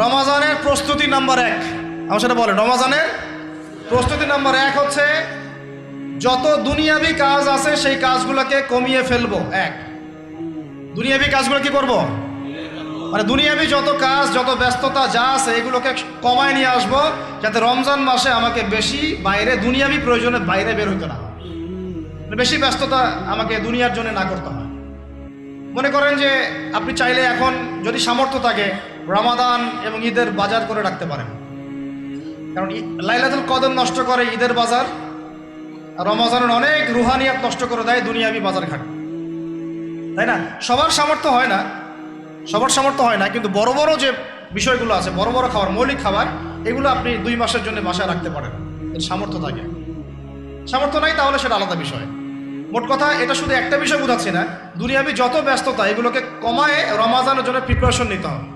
রমাজানের প্রস্তুতি নাম্বার 1, আমার সেটা বলেন। রমাজানের প্রস্তুতি নাম্বার 1 হচ্ছে যত দুনিয়াবি কাজ আছে সেই কাজগুলোকে কমিয়ে ফেলবো। দুনিয়াবি কাজগুলো কি করব? মানে দুনিয়াবি যত কাজ, যত ব্যস্ততা যা আছে এগুলোকে কমায় নিয়ে আসবো, যাতে রমজান মাসে আমাকে বেশি বাইরে দুনিয়াবি প্রয়োজনে বাইরে বের হইতে না হয়, বেশি ব্যস্ততা আমাকে দুনিয়ার জন্য না করতে হয়। মনে করেন যে আপনি চাইলে এখন যদি সামর্থ্য থাকে রমাদান এবং ঈদের বাজার করে রাখতে পারেন, কারণ লাইলাতুল কদর নষ্ট করে ঈদের বাজার, আর রমজানের অনেক রুহানিয়াত নষ্ট করে দেয় দুনিয়াবি বাজার ঘাট, তাই না? সবার সামর্থ্য হয় না, কিন্তু বড় বড় যে বিষয়গুলো আছে, বড় বড় খাবার, মৌলিক খাবার, এগুলো আপনি 2 মাসের জন্য বাসায় রাখতে পারেন, এর সামর্থ্য থাকে। সামর্থ্য নাই তাহলে সেটা আলাদা বিষয়। মোট কথা এটা শুধু একটা বিষয় বোঝাচ্ছি না, দুনিয়াবি যত ব্যস্ততা এগুলোকে কমায় রমাজানের জন্য প্রিপারেশন নিতে হবে।